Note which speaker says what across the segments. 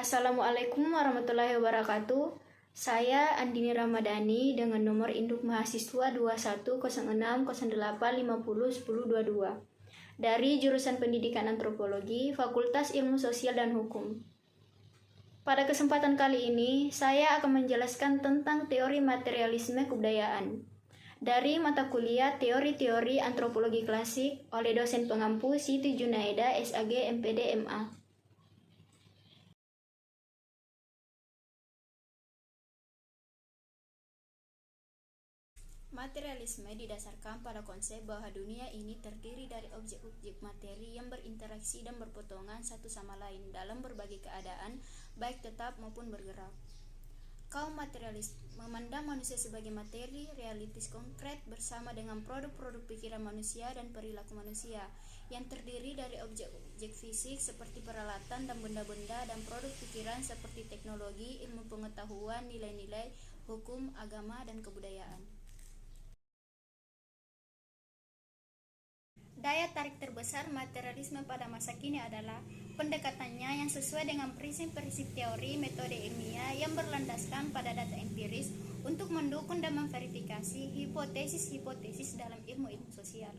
Speaker 1: Assalamualaikum warahmatullahi wabarakatuh. Saya Andini Ramadhani dengan nomor induk mahasiswa 210608501022 dari jurusan Pendidikan Antropologi, Fakultas Ilmu Sosial dan Hukum. Pada kesempatan kali ini, saya akan menjelaskan tentang teori materialisme kebudayaan dari mata kuliah Teori-Teori Antropologi Klasik oleh dosen pengampu Siti Junaida, SAG, MPD, MA. Materialisme didasarkan pada konsep bahwa dunia ini terdiri dari objek-objek materi yang berinteraksi dan berpotongan satu sama lain dalam berbagai keadaan, baik tetap maupun bergerak. Kaum materialis memandang manusia sebagai materi, realitis konkret bersama dengan produk-produk pikiran manusia dan perilaku manusia yang terdiri dari objek-objek fisik seperti peralatan dan benda-benda dan produk pikiran seperti teknologi, ilmu pengetahuan, nilai-nilai, hukum, agama, dan kebudayaan. Daya tarik terbesar materialisme pada masa kini adalah pendekatannya yang sesuai dengan prinsip-prinsip teori metode ilmiah yang berlandaskan pada data empiris untuk mendukung dan memverifikasi hipotesis-hipotesis dalam ilmu-ilmu sosial.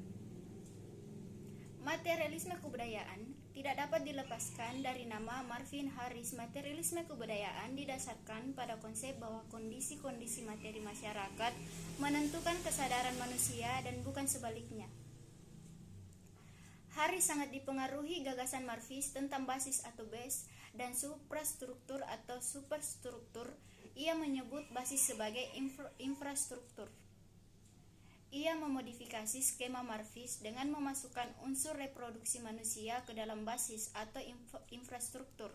Speaker 1: Materialisme kebudayaan tidak dapat dilepaskan dari nama Marvin Harris. Materialisme kebudayaan didasarkan pada konsep bahwa kondisi-kondisi materi masyarakat menentukan kesadaran manusia dan bukan sebaliknya. Harris sangat dipengaruhi gagasan Marvis tentang basis atau base dan suprastruktur atau superstruktur. Ia menyebut basis sebagai infrastruktur. Ia memodifikasi skema Marvis dengan memasukkan unsur reproduksi manusia ke dalam basis atau infrastruktur.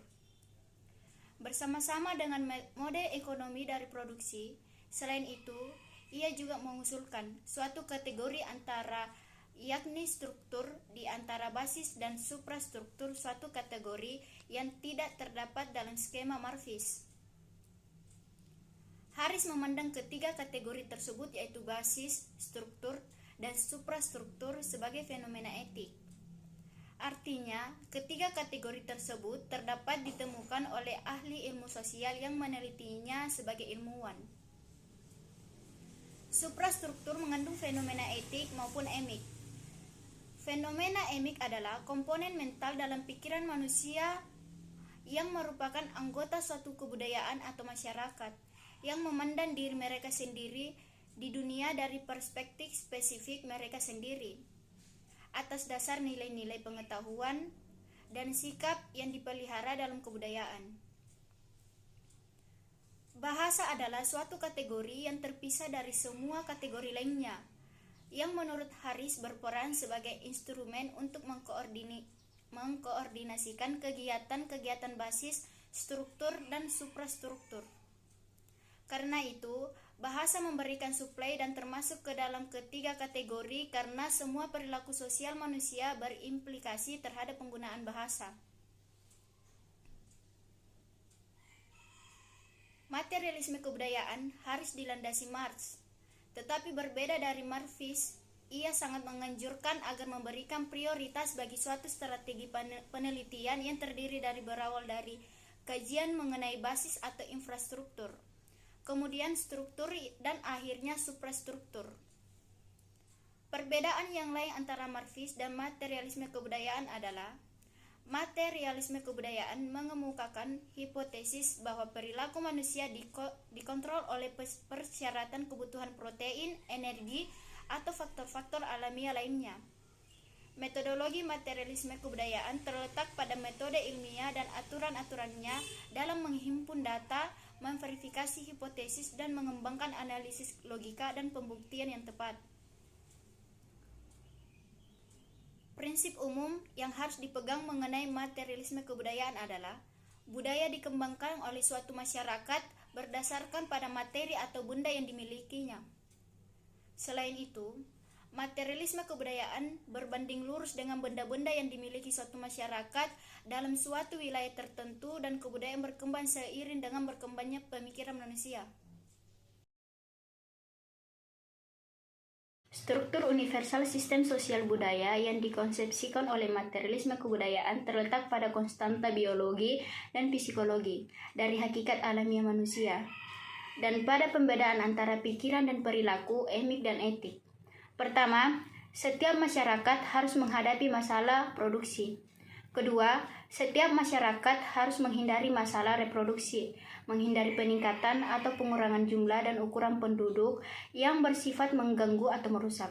Speaker 1: Bersama-sama dengan mode ekonomi dari produksi, selain itu, ia juga mengusulkan suatu kategori antara yakni struktur di antara basis dan suprastruktur, suatu kategori yang tidak terdapat dalam skema Marvis. Harris memandang ketiga kategori tersebut yaitu basis, struktur, dan suprastruktur sebagai fenomena etik. Artinya, ketiga kategori tersebut terdapat ditemukan oleh ahli ilmu sosial yang menelitinya sebagai ilmuwan. Suprastruktur mengandung fenomena etik maupun emik. Fenomena emik adalah komponen mental dalam pikiran manusia yang merupakan anggota suatu kebudayaan atau masyarakat yang memandang diri mereka sendiri di dunia dari perspektif spesifik mereka sendiri atas dasar nilai-nilai pengetahuan dan sikap yang dipelihara dalam kebudayaan. Bahasa adalah suatu kategori yang terpisah dari semua kategori lainnya, yang menurut Harris berperan sebagai instrumen untuk mengkoordinasikan kegiatan-kegiatan basis, struktur, dan suprastruktur. Karena itu, bahasa memberikan suplai dan termasuk ke dalam ketiga kategori karena semua perilaku sosial manusia berimplikasi terhadap penggunaan bahasa. Materialisme kebudayaan Harris dilandasi Marx. Tetapi berbeda dari Marvis, ia sangat menganjurkan agar memberikan prioritas bagi suatu strategi penelitian yang terdiri dari berawal dari kajian mengenai basis atau infrastruktur, kemudian struktur, dan akhirnya suprastruktur. Perbedaan yang lain antara Marvis dan materialisme kebudayaan adalah materialisme kebudayaan mengemukakan hipotesis bahwa perilaku manusia dikontrol oleh persyaratan kebutuhan protein, energi, atau faktor-faktor alamiah lainnya. Metodologi materialisme kebudayaan terletak pada metode ilmiah dan aturan-aturannya dalam menghimpun data, memverifikasi hipotesis, dan mengembangkan analisis logika dan pembuktian yang tepat. Prinsip umum yang harus dipegang mengenai materialisme kebudayaan adalah budaya dikembangkan oleh suatu masyarakat berdasarkan pada materi atau benda yang dimilikinya. Selain itu, materialisme kebudayaan berbanding lurus dengan benda-benda yang dimiliki suatu masyarakat dalam suatu wilayah tertentu dan kebudayaan berkembang seiring dengan berkembangnya pemikiran manusia. Struktur universal sistem sosial budaya yang dikonsepsikan oleh materialisme kebudayaan terletak pada konstanta biologi dan psikologi dari hakikat alamiah manusia, dan pada pembedaan antara pikiran dan perilaku, emik dan etik. Pertama, setiap masyarakat harus menghadapi masalah produksi. Kedua, setiap masyarakat harus menghindari masalah reproduksi, menghindari peningkatan atau pengurangan jumlah dan ukuran penduduk yang bersifat mengganggu atau merusak.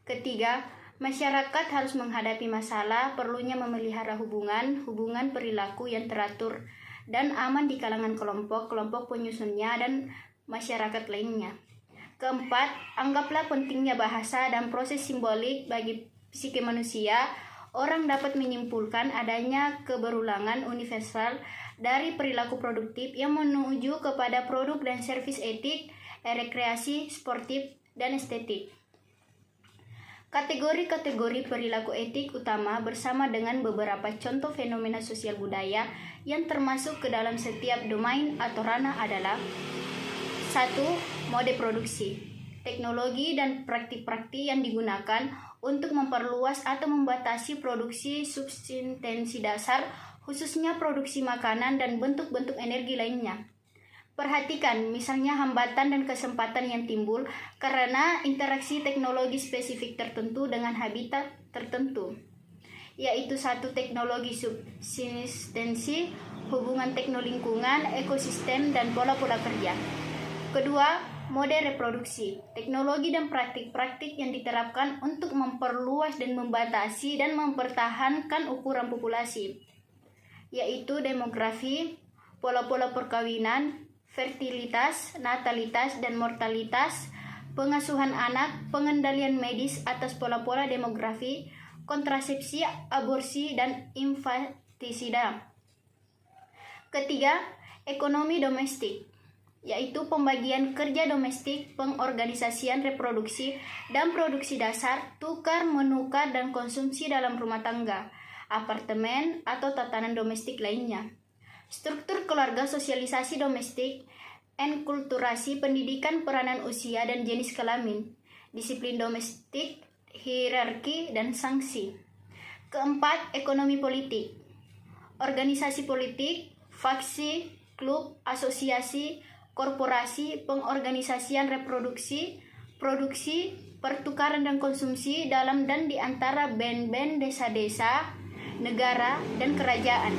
Speaker 1: Ketiga, masyarakat harus menghadapi masalah perlunya memelihara hubungan perilaku yang teratur dan aman di kalangan kelompok penyusunnya dan masyarakat lainnya. Keempat, anggaplah pentingnya bahasa dan proses simbolik bagi psike manusia. Orang dapat menyimpulkan adanya keberulangan universal dari perilaku produktif yang menuju kepada produk dan servis etik, rekreasi, sportif, dan estetik. Kategori-kategori perilaku etik utama bersama dengan beberapa contoh fenomena sosial budaya yang termasuk ke dalam setiap domain atau ranah adalah: 1. Mode produksi. Teknologi dan praktik-praktik yang digunakan untuk memperluas atau membatasi produksi substansi dasar, khususnya produksi makanan dan bentuk-bentuk energi lainnya. Perhatikan misalnya hambatan dan kesempatan yang timbul karena interaksi teknologi spesifik tertentu dengan habitat tertentu, yaitu 1. Teknologi subsistensi, hubungan teknolingkungan, ekosistem, dan pola-pola kerja. Kedua, mode reproduksi, teknologi dan praktik-praktik yang diterapkan untuk memperluas dan membatasi dan mempertahankan ukuran populasi, yaitu demografi, pola-pola perkawinan, fertilitas, natalitas, dan mortalitas, pengasuhan anak, pengendalian medis atas pola-pola demografi, kontrasepsi, aborsi, dan infantisida. Ketiga, ekonomi domestik, yaitu pembagian kerja domestik, pengorganisasian reproduksi dan produksi dasar, tukar-menukar dan konsumsi dalam rumah tangga, apartemen, atau tatanan domestik lainnya. Struktur keluarga, sosialisasi domestik, enkulturasi, pendidikan, peranan usia dan jenis kelamin, disiplin domestik, hierarki, dan sanksi. Keempat, ekonomi politik, organisasi politik, faksi, klub, asosiasi, korporasi, pengorganisasian reproduksi, produksi, pertukaran dan konsumsi dalam dan di antara band-band desa-desa, negara, dan kerajaan.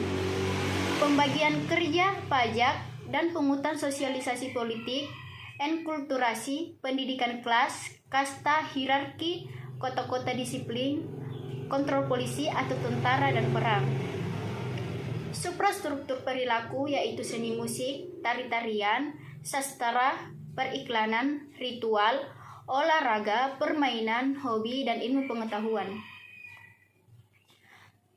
Speaker 1: Pembagian kerja, pajak, dan pungutan sosialisasi politik, enkulturasi, pendidikan kelas, kasta, hierarki, kota-kota disiplin, kontrol polisi atau tentara dan perang. Suprastruktur perilaku yaitu seni musik, tari-tarian, sastra, periklanan, ritual, olahraga, permainan, hobi, dan ilmu pengetahuan.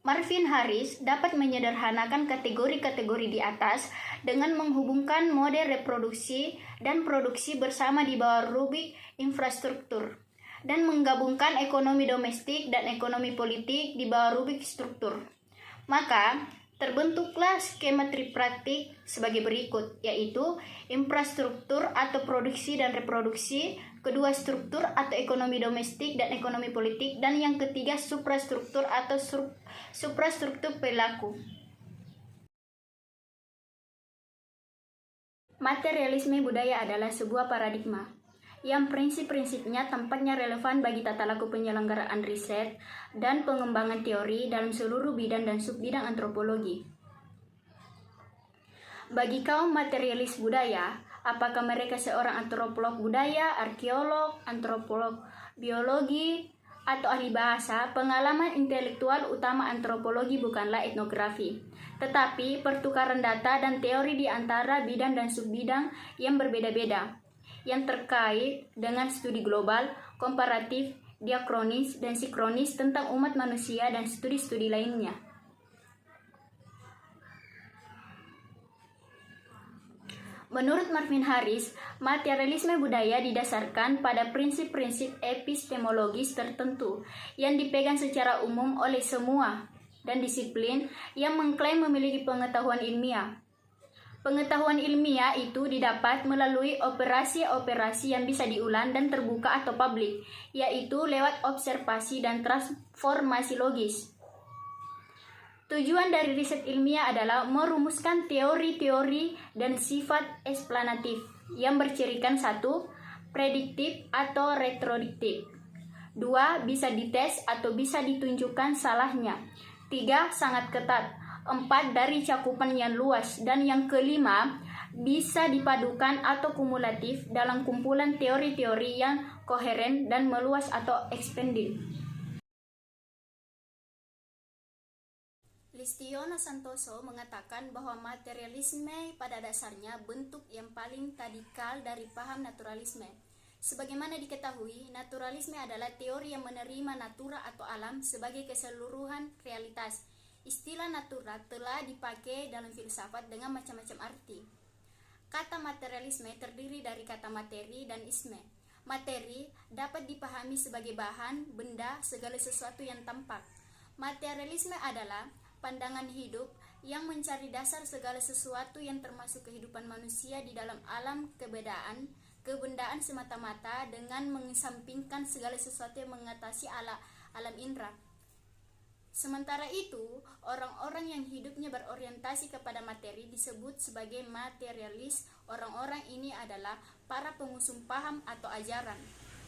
Speaker 1: Marvin Harris dapat menyederhanakan kategori-kategori di atas dengan menghubungkan mode reproduksi dan produksi bersama di bawah rubrik infrastruktur, dan menggabungkan ekonomi domestik dan ekonomi politik di bawah rubrik struktur. Maka, terbentuklah skema tripraktik sebagai berikut, yaitu infrastruktur atau produksi dan reproduksi, kedua struktur atau ekonomi domestik dan ekonomi politik, dan yang ketiga suprastruktur atau suprastruktur perilaku. Materialisme budaya adalah sebuah paradigma yang prinsip-prinsipnya tampaknya relevan bagi tata laku penyelenggaraan riset dan pengembangan teori dalam seluruh bidang dan subbidang antropologi. Bagi kaum materialis budaya, apakah mereka seorang antropolog budaya, arkeolog, antropolog biologi, atau ahli bahasa, pengalaman intelektual utama antropologi bukanlah etnografi, tetapi pertukaran data dan teori di antara bidang dan subbidang yang berbeda-beda, yang terkait dengan studi global, komparatif, diakronis, dan sinkronis tentang umat manusia dan studi-studi lainnya. Menurut Marvin Harris, materialisme budaya didasarkan pada prinsip-prinsip epistemologis tertentu yang dipegang secara umum oleh semua dan disiplin yang mengklaim memiliki pengetahuan ilmiah. Pengetahuan ilmiah itu didapat melalui operasi-operasi yang bisa diulang dan terbuka atau publik, yaitu lewat observasi dan transformasi logis. Tujuan dari riset ilmiah adalah merumuskan teori-teori dan sifat eksplanatif yang bercirikan 1. Prediktif atau retrodiktif. 2. Bisa dites atau bisa ditunjukkan salahnya. 3. Sangat ketat. 4. Dari cakupan yang luas. Dan yang kelima, bisa dipadukan atau kumulatif dalam kumpulan teori-teori yang koheren dan meluas atau expanded. Listiono Santoso mengatakan bahwa materialisme pada dasarnya bentuk yang paling tadikal dari paham naturalisme. Sebagaimana diketahui, naturalisme adalah teori yang menerima natura atau alam sebagai keseluruhan realitas. Istilah natura telah dipakai dalam filsafat dengan macam-macam arti. Kata materialisme terdiri dari kata materi dan isme. Materi dapat dipahami sebagai bahan, benda, segala sesuatu yang tampak. Materialisme adalah pandangan hidup yang mencari dasar segala sesuatu yang termasuk kehidupan manusia di dalam alam kebendaan semata-mata dengan mengesampingkan segala sesuatu yang mengatasi alam indera. Sementara itu, orang-orang yang hidupnya berorientasi kepada materi disebut sebagai materialis. Orang-orang ini adalah para pengusung paham atau ajaran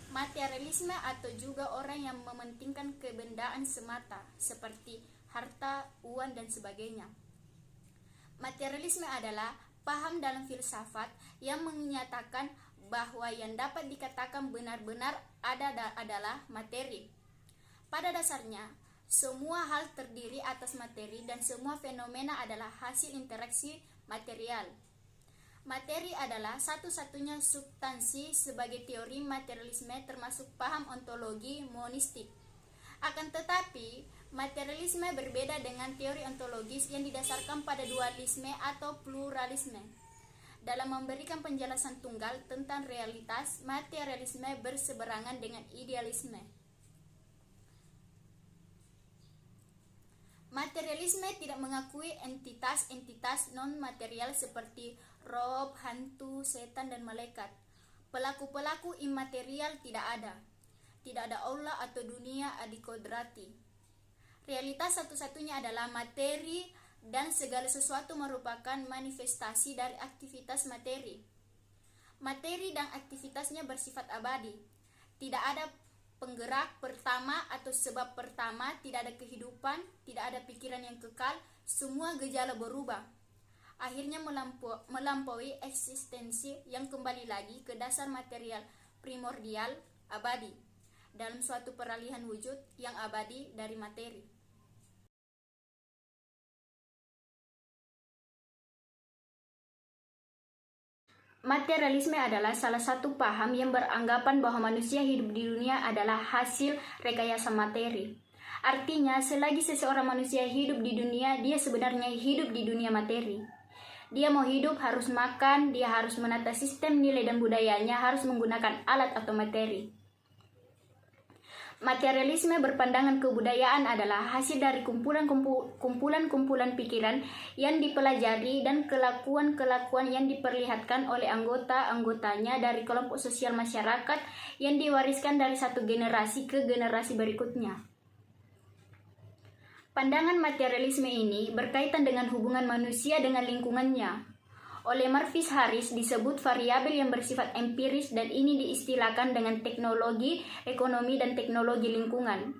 Speaker 1: materialisme atau juga orang yang mementingkan kebendaan semata seperti harta, uang, dan sebagainya. Materialisme adalah paham dalam filsafat yang menyatakan bahwa yang dapat dikatakan benar-benar adalah materi. Pada dasarnya, semua hal terdiri atas materi dan semua fenomena adalah hasil interaksi material. Materi adalah satu-satunya substansi sebagai teori materialisme termasuk paham ontologi monistik. Akan tetapi, materialisme berbeda dengan teori ontologis yang didasarkan pada dualisme atau pluralisme. Dalam memberikan penjelasan tunggal tentang realitas, materialisme berseberangan dengan idealisme. Materialisme tidak mengakui entitas-entitas non-material seperti roh, hantu, setan, dan malaikat. Pelaku-pelaku imaterial tidak ada. Tidak ada Allah atau dunia adikodrati. Realitas satu-satunya adalah materi dan segala sesuatu merupakan manifestasi dari aktivitas materi. Materi dan aktivitasnya bersifat abadi. Tidak ada penggerak pertama atau sebab pertama, tidak ada kehidupan, tidak ada pikiran yang kekal, semua gejala berubah. Akhirnya melampaui eksistensi yang kembali lagi ke dasar material primordial abadi dalam suatu peralihan wujud yang abadi dari materi. Materialisme adalah salah satu paham yang beranggapan bahwa manusia hidup di dunia adalah hasil rekayasa materi. Artinya, selagi seseorang manusia hidup di dunia, dia sebenarnya hidup di dunia materi. Dia mau hidup harus makan, dia harus menata sistem nilai dan budayanya, harus menggunakan alat atau materi. Materialisme berpandangan kebudayaan adalah hasil dari kumpulan-kumpulan pikiran yang dipelajari dan kelakuan-kelakuan yang diperlihatkan oleh anggota-anggotanya dari kelompok sosial masyarakat yang diwariskan dari satu generasi ke generasi berikutnya. Pandangan materialisme ini berkaitan dengan hubungan manusia dengan lingkungannya. Oleh Marvis Harris disebut variabel yang bersifat empiris dan ini diistilahkan dengan teknologi, ekonomi, dan teknologi lingkungan.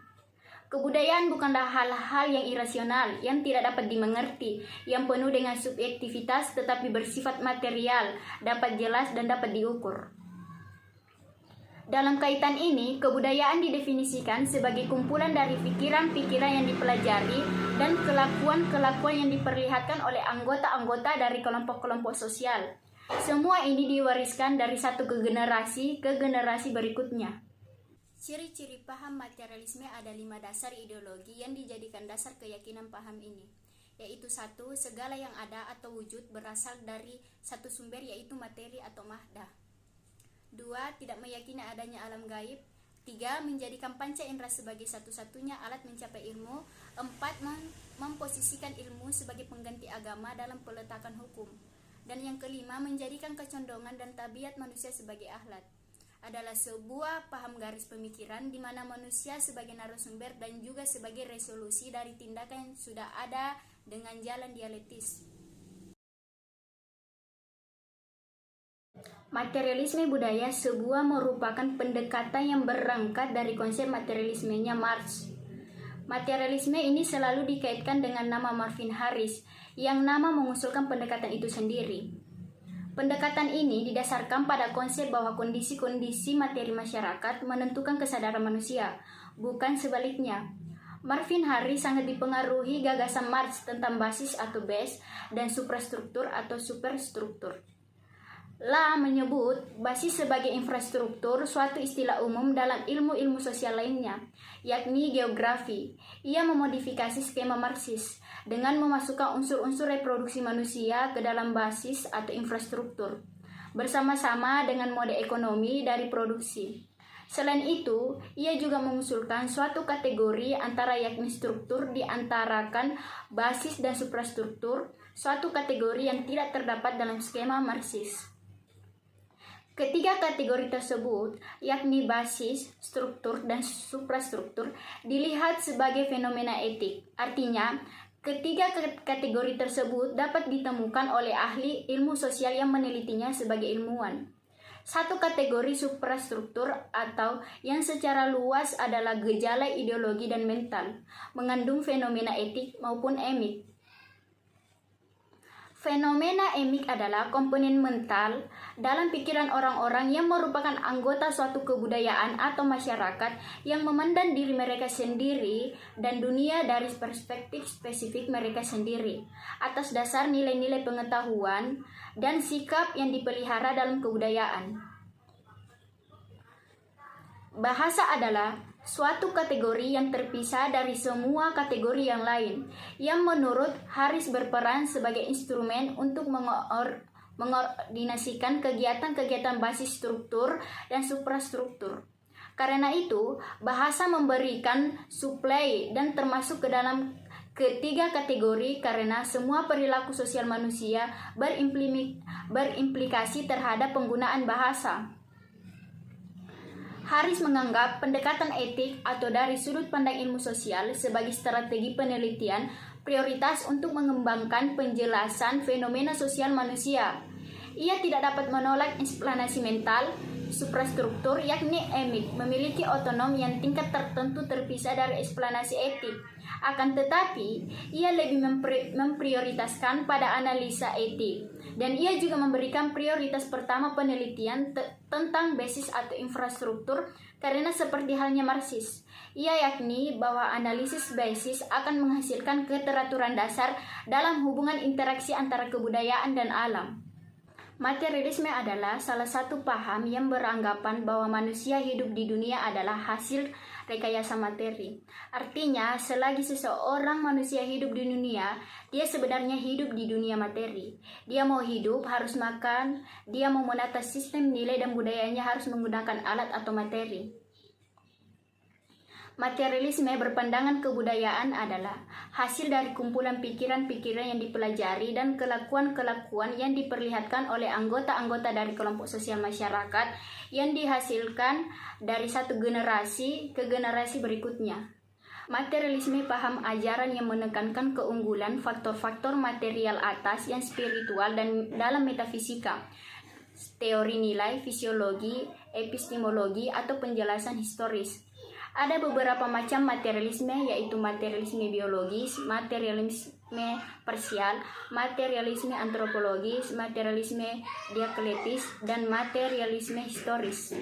Speaker 1: Kebudayaan bukanlah hal-hal yang irasional, yang tidak dapat dimengerti, yang penuh dengan subjektivitas tetapi bersifat material, dapat jelas dan dapat diukur. Dalam kaitan ini, kebudayaan didefinisikan sebagai kumpulan dari pikiran-pikiran yang dipelajari dan kelakuan-kelakuan yang diperlihatkan oleh anggota-anggota dari kelompok-kelompok sosial. Semua ini diwariskan dari satu generasi ke generasi berikutnya. Ciri-ciri paham materialisme ada 5 dasar ideologi yang dijadikan dasar keyakinan paham ini, yaitu 1. Segala yang ada atau wujud berasal dari satu sumber yaitu materi atau mahdah. 2. Tidak meyakini adanya alam gaib. 3. Menjadikan panca indera sebagai satu-satunya alat mencapai ilmu. 4. Memposisikan ilmu sebagai pengganti agama dalam peletakan hukum. Dan yang kelima, menjadikan kecondongan dan tabiat manusia sebagai akhlat. Adalah sebuah paham garis pemikiran di mana manusia sebagai narasumber dan juga sebagai resolusi dari tindakan yang sudah ada dengan jalan dialektis. Materialisme budaya sebuah merupakan pendekatan yang berangkat dari konsep materialismenya Marx. Materialisme ini selalu dikaitkan dengan nama Marvin Harris, yang nama mengusulkan pendekatan itu sendiri. Pendekatan ini didasarkan pada konsep bahwa kondisi-kondisi materi masyarakat menentukan kesadaran manusia, bukan sebaliknya. Marvin Harris sangat dipengaruhi gagasan Marx tentang basis atau base dan suprastruktur atau superstruktur. La menyebut basis sebagai infrastruktur, suatu istilah umum dalam ilmu-ilmu sosial lainnya, yakni geografi. Ia memodifikasi skema Marxis dengan memasukkan unsur-unsur reproduksi manusia ke dalam basis atau infrastruktur, bersama-sama dengan mode ekonomi dari produksi. Selain itu, ia juga mengusulkan suatu kategori antara yakni struktur diantarakan basis dan suprastruktur, suatu kategori yang tidak terdapat dalam skema Marxis. Ketiga kategori tersebut, yakni basis, struktur, dan suprastruktur, dilihat sebagai fenomena etik. Artinya, ketiga kategori tersebut dapat ditemukan oleh ahli ilmu sosial yang menelitinya sebagai ilmuwan. Satu kategori suprastruktur atau yang secara luas adalah gejala ideologi dan mental, mengandung fenomena etik maupun emik. Fenomena emik adalah komponen mental dalam pikiran orang-orang yang merupakan anggota suatu kebudayaan atau masyarakat yang memandang diri mereka sendiri dan dunia dari perspektif spesifik mereka sendiri atas dasar nilai-nilai pengetahuan dan sikap yang dipelihara dalam kebudayaan. Bahasa adalah suatu kategori yang terpisah dari semua kategori yang lain, yang menurut Harris berperan sebagai instrumen untuk mengordinasikan kegiatan-kegiatan basis struktur dan suprastruktur. Karena itu, bahasa memberikan suplai dan termasuk ke dalam ketiga kategori karena semua perilaku sosial manusia berimplikasi terhadap penggunaan bahasa. Harris menganggap pendekatan etik atau dari sudut pandang ilmu sosial sebagai strategi penelitian prioritas untuk mengembangkan penjelasan fenomena sosial manusia. Ia tidak dapat menolak eksplanasi mental, suprastruktur yakni emik memiliki otonom yang tingkat tertentu terpisah dari eksplanasi etik. Akan tetapi, ia lebih memprioritaskan pada analisa etik, dan ia juga memberikan prioritas pertama penelitian tentang basis atau infrastruktur karena seperti halnya Marxis, ia yakni bahwa analisis basis akan menghasilkan keteraturan dasar dalam hubungan interaksi antara kebudayaan dan alam. Materialisme adalah salah satu paham yang beranggapan bahwa manusia hidup di dunia adalah hasil rekayasa materi. Artinya, selagi seseorang manusia hidup di dunia, dia sebenarnya hidup di dunia materi. Dia mau hidup harus makan, dia mau menata sistem nilai dan budayanya harus menggunakan alat atau materi. Materialisme berpandangan kebudayaan adalah hasil dari kumpulan pikiran-pikiran yang dipelajari dan kelakuan-kelakuan yang diperlihatkan oleh anggota-anggota dari kelompok sosial masyarakat yang dihasilkan dari satu generasi ke generasi berikutnya. Materialisme paham ajaran yang menekankan keunggulan faktor-faktor material atas yang spiritual dan dalam metafisika, teori nilai, fisiologi, epistemologi, atau penjelasan historis. Ada beberapa macam materialisme, yaitu materialisme biologis, materialisme parsial, materialisme antropologis, materialisme dialektis, dan materialisme historis.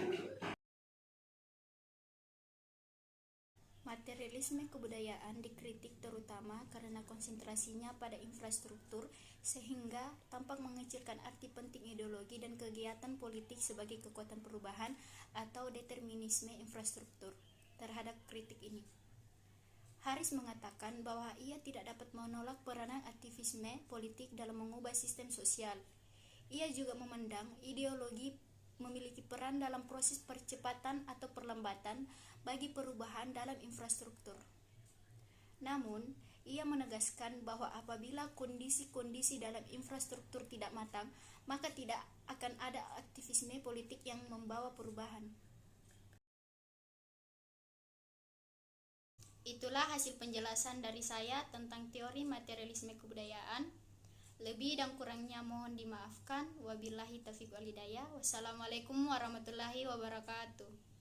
Speaker 1: Materialisme kebudayaan dikritik terutama karena konsentrasinya pada infrastruktur sehingga tampak mengecilkan arti penting ideologi dan kegiatan politik sebagai kekuatan perubahan atau determinisme infrastruktur. Terhadap kritik ini, Harris mengatakan bahwa ia tidak dapat menolak peranan aktivisme politik dalam mengubah sistem sosial. Ia juga memandang ideologi memiliki peran dalam proses percepatan atau perlambatan bagi perubahan dalam infrastruktur. Namun, Ia menegaskan bahwa apabila kondisi-kondisi dalam infrastruktur tidak matang, maka tidak akan ada aktivisme politik yang membawa perubahan. Itulah hasil penjelasan dari saya tentang teori materialisme kebudayaan. Lebih dan kurangnya mohon dimaafkan. Wabillahi taufiq wal hidayah. Wassalamualaikum warahmatullahi wabarakatuh.